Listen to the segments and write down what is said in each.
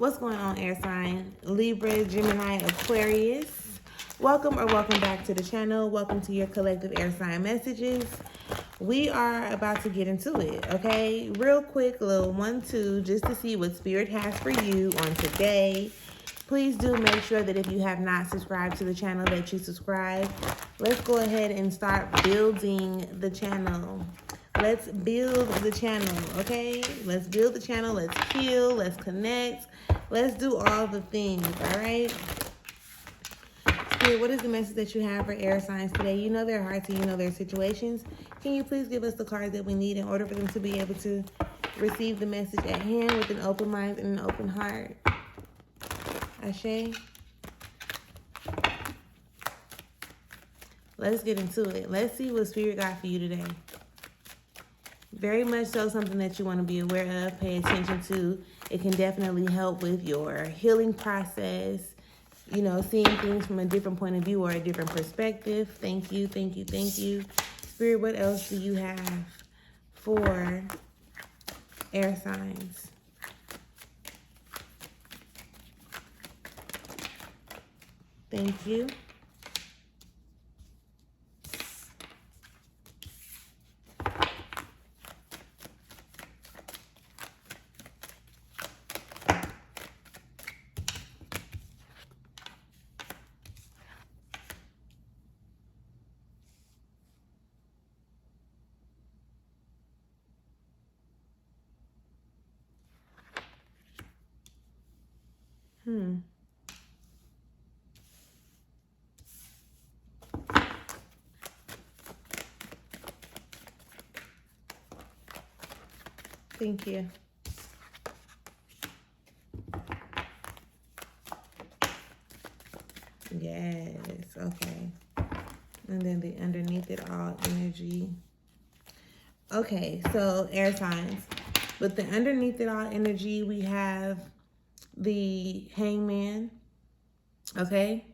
What's going on, air sign? Libra, Gemini, Aquarius. Welcome or welcome back to the channel. Welcome to your collective air sign messages. We are about to get into it, okay? Real quick, little 1-2, just to see what Spirit has for you on today. Please do make sure that if you have not subscribed to the channel that you subscribe. Let's go ahead and start building the channel. Let's build the channel, okay? Let's build the channel. Let's heal. Let's connect. Let's do all the things, all right? Spirit, what is the message that you have for air signs today? You know their hearts and you know their situations. Can you please give us the cards that we need in order for them to be able to receive the message at hand with an open mind and an open heart? Ashe? Let's get into it. Let's see what Spirit got for you today. Very much so something that you want to be aware of, pay attention to. It can definitely help with your healing process, you know, seeing things from a different point of view or a different perspective. Thank you, thank you, thank you. Spirit, what else do you have for air signs? Thank you. Thank you. Yes, okay. And then the underneath it all energy. Okay, so air signs. With the underneath it all energy, we have the hangman. Okay.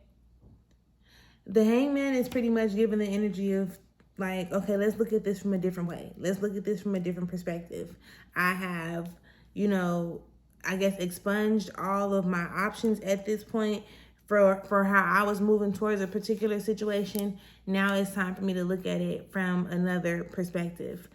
The hangman is pretty much giving the energy of like, okay, let's look at this from a different way. Let's look at this from a different perspective. I have, you know, I guess expunged all of my options at this point for how I was moving towards a particular situation. Now it's time for me to look at it from another perspective.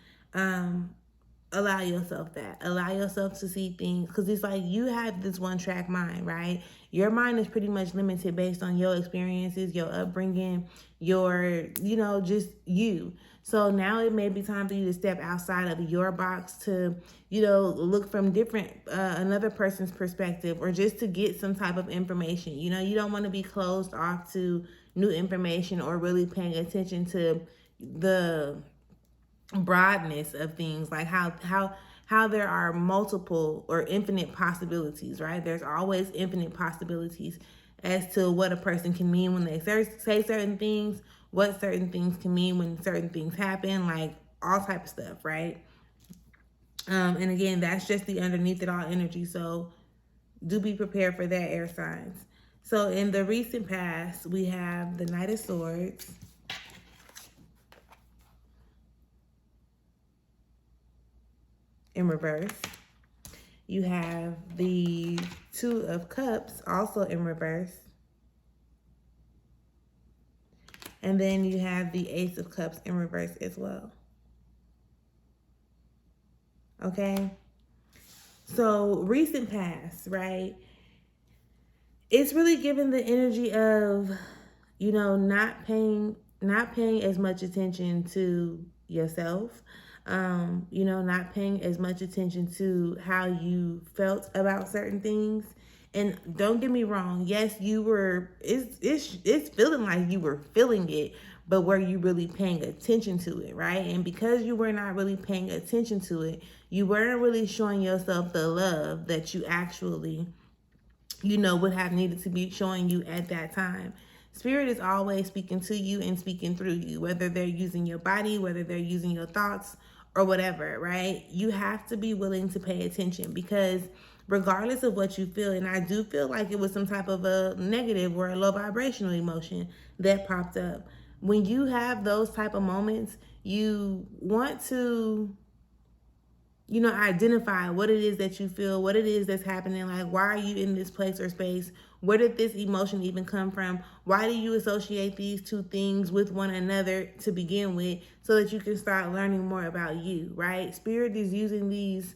Allow yourself that. Allow yourself to see things, because it's like you have this one track mind, right? Your mind is pretty much limited based on your experiences, your upbringing, your, you know, just you. So now it may be time for you to step outside of your box to, you know, look from different, another person's perspective, or just to get some type of information. You know, you don't want to be closed off to new information or really paying attention to the broadness of things, like how there are multiple or infinite possibilities, right? There's always infinite possibilities as to what a person can mean when they say certain things, what certain things can mean when certain things happen, like all type of stuff, right? And again, that's just the underneath it all energy. So do be prepared for that, air signs. So in the recent past, we have the Knight of Swords, in reverse. You have the Two of Cups, also in reverse. And then you have the Ace of Cups in reverse as well. Okay? So, recent past, right? It's really giving the energy of, you know, not paying as much attention to yourself. You know, not paying as much attention to how you felt about certain things. And don't get me wrong, yes, you were, it's feeling like you were feeling it, but were you really paying attention to it, right? And because you were not really paying attention to it, you weren't really showing yourself the love that you actually, you know, would have needed to be showing you at that time. Spirit is always speaking to you and speaking through you, whether they're using your body, whether they're using your thoughts, or whatever, right? You have to be willing to pay attention, because regardless of what you feel, and I do feel like it was some type of a negative or a low vibrational emotion that popped up. When you have those type of moments, you want to you know, identify what it is that you feel, what it is that's happening. Like, why are you in this place or space? Where did this emotion even come from? Why do you associate these two things with one another to begin with, so that you can start learning more about you, right? Spirit is using these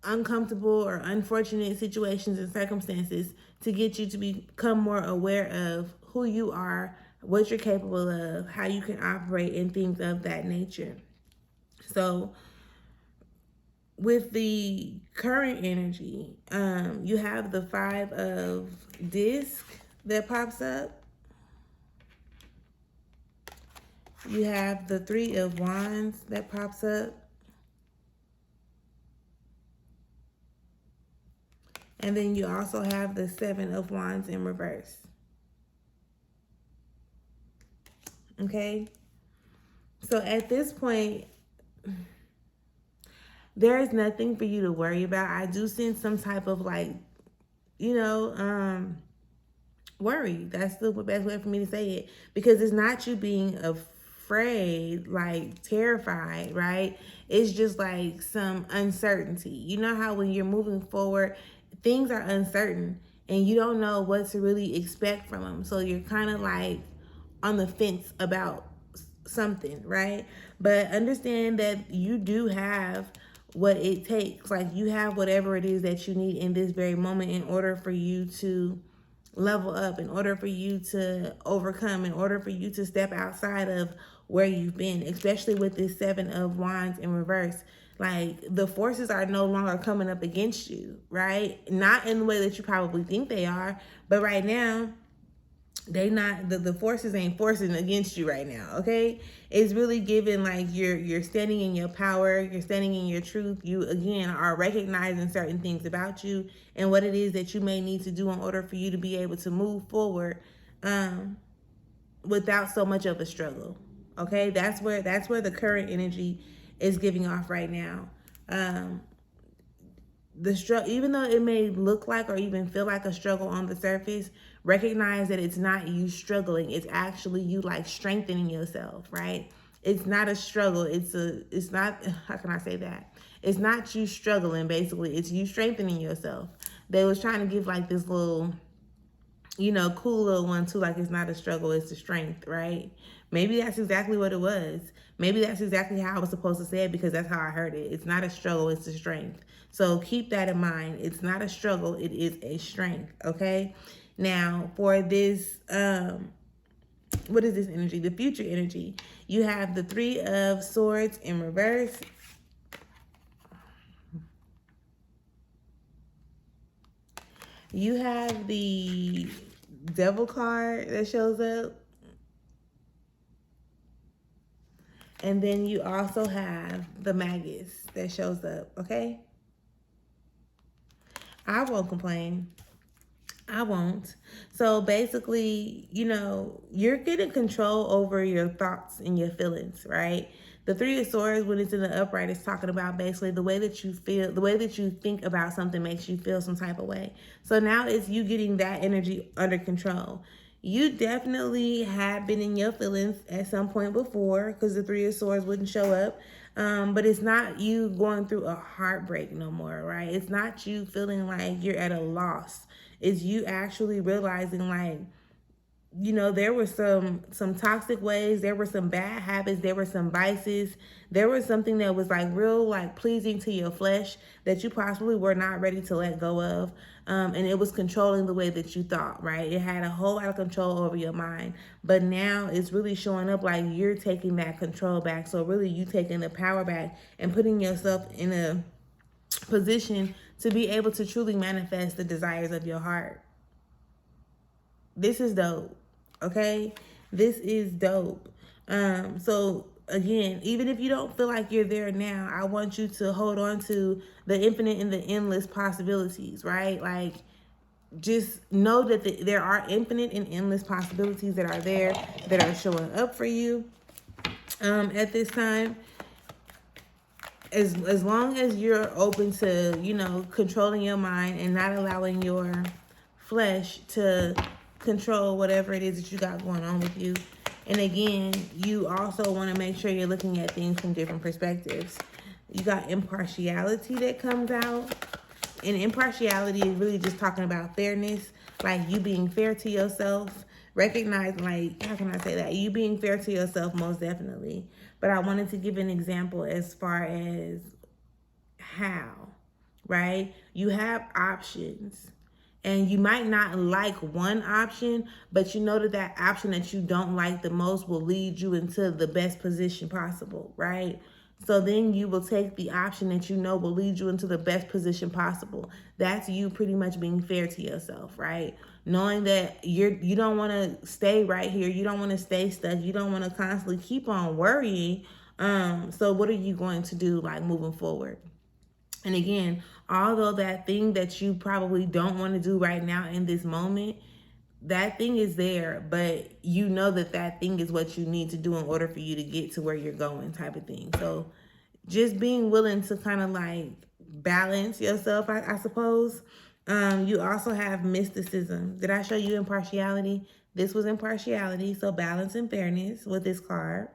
uncomfortable or unfortunate situations and circumstances to get you to become more aware of who you are, what you're capable of, how you can operate, and things of that nature. So with the current energy, you have the 5 of disc that pops up. You have the 3 of wands that pops up. And then you also have the 7 of wands in reverse. Okay? So at this point, there is nothing for you to worry about. I do sense some type of like, you know, worry. That's the best way for me to say it. Because it's not you being afraid, like terrified, right? It's just like some uncertainty. You know how when you're moving forward, things are uncertain and you don't know what to really expect from them. So you're kind of like on the fence about something, right? But understand that you do have what it takes. Like, you have whatever it is that you need in this very moment in order for you to level up, in order for you to overcome, in order for you to step outside of where you've been, especially with this 7 of wands in reverse. Like, the forces are no longer coming up against you, right? Not in the way that you probably think they are, but right now, they not, the forces ain't forcing against you right now, okay? It's really giving like you're standing in your power, you're standing in your truth. You again are recognizing certain things about you and what it is that you may need to do in order for you to be able to move forward without so much of a struggle. Okay, that's where the current energy is giving off right now. The struggle, even though it may look like or even feel like a struggle on the surface, recognize that it's not you struggling. It's actually you like strengthening yourself, right? It's not a struggle. It's not, how can I say that? It's not you struggling, basically. It's you strengthening yourself. They was trying to give like this little, you know, cool little one too, like it's not a struggle, it's a strength, right? Maybe that's exactly what it was. Maybe that's exactly how I was supposed to say it, because that's how I heard it. It's not a struggle, it's a strength. So keep that in mind. It's not a struggle, it is a strength, okay? Now, for this, what is this energy? The future energy. You have the 3 of swords in reverse. You have the devil card that shows up. And then you also have the Magus that shows up, okay? I won't complain. I won't. So basically, you know, you're getting control over your thoughts and your feelings, right? The 3 of Swords, when it's in the upright, is talking about basically the way that you feel, the way that you think about something makes you feel some type of way. So now it's you getting that energy under control. You definitely have been in your feelings at some point before, because the 3 of Swords wouldn't show up. But it's not you going through a heartbreak no more, right? It's not you feeling like you're at a loss. It's you actually realizing, like, you know, there were some toxic ways, there were some bad habits, there were some vices, there was something that was like real, like pleasing to your flesh that you possibly were not ready to let go of. And it was controlling the way that you thought, right? It had a whole lot of control over your mind. But now it's really showing up like you're taking that control back. So really you taking the power back and putting yourself in a position to be able to truly manifest the desires of your heart. This is dope. Okay, this is dope. So again, even if you don't feel like you're there now, I want you to hold on to the infinite and the endless possibilities, right? Like, just know that there are infinite and endless possibilities that are there, that are showing up for you at this time. As long as you're open to, you know, controlling your mind and not allowing your flesh to control whatever it is that you got going on with you. And again, you also want to make sure you're looking at things from different perspectives. You got impartiality that comes out. And impartiality is really just talking about fairness, like you being fair to yourself. Recognize, like, how can I say that? You being fair to yourself, most definitely. But I wanted to give an example as far as how, right? You have options. And you might not like one option, but you know that that option that you don't like the most will lead you into the best position possible, right? So then you will take the option that you know will lead you into the best position possible. That's you pretty much being fair to yourself, right? Knowing that you don't want to stay right here. You don't want to stay stuck. You don't want to constantly keep on worrying. So what are you going to do, like, moving forward? And again, although that thing that you probably don't want to do right now in this moment, that thing is there, but you know that that thing is what you need to do in order for you to get to where you're going, type of thing. So just being willing to kind of like balance yourself, I suppose. You also have mysticism. Did I show you impartiality? This was impartiality. So balance and fairness with this card.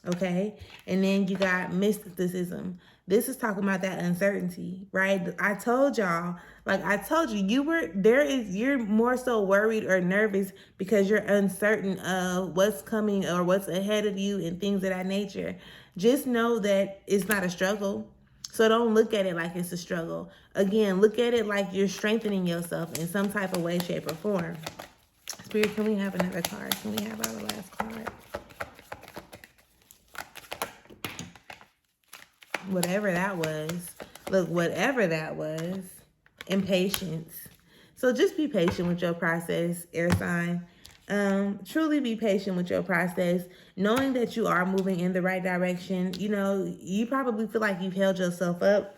Okay. And then you got mysticism. This is talking about that uncertainty, right? I told y'all, like I told you, you're more so worried or nervous because you're uncertain of what's coming or what's ahead of you and things of that nature. Just know that it's not a struggle. So don't look at it like it's a struggle. Again, look at it like you're strengthening yourself in some type of way, shape, or form. Spirit, can we have another card? Can we have our last card? Whatever that was. Look, whatever that was. Impatience. So just be patient with your process, air sign. Truly be patient with your process, knowing that you are moving in the right direction. You know, you probably feel like you've held yourself up.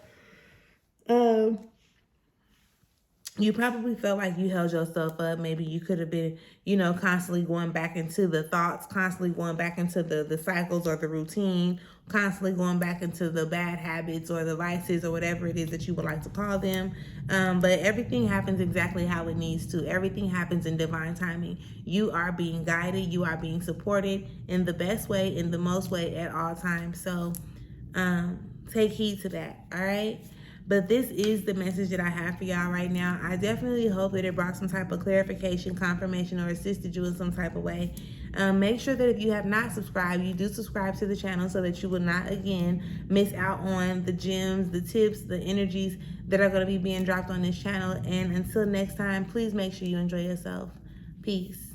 You probably felt like you held yourself up. Maybe you could have been, you know, constantly going back into the thoughts, constantly going back into the cycles or the routine, constantly going back into the bad habits or the vices or whatever it is that you would like to call them. But everything happens exactly how it needs to. Everything happens in divine timing. You are being guided. You are being supported in the best way, in the most way at all times. So take heed to that, all right? But this is the message that I have for y'all right now. I definitely hope that it brought some type of clarification, confirmation, or assisted you in some type of way. Make sure that if you have not subscribed, you do subscribe to the channel so that you will not, again, miss out on the gems, the tips, the energies that are going to be being dropped on this channel. And until next time, please make sure you enjoy yourself. Peace.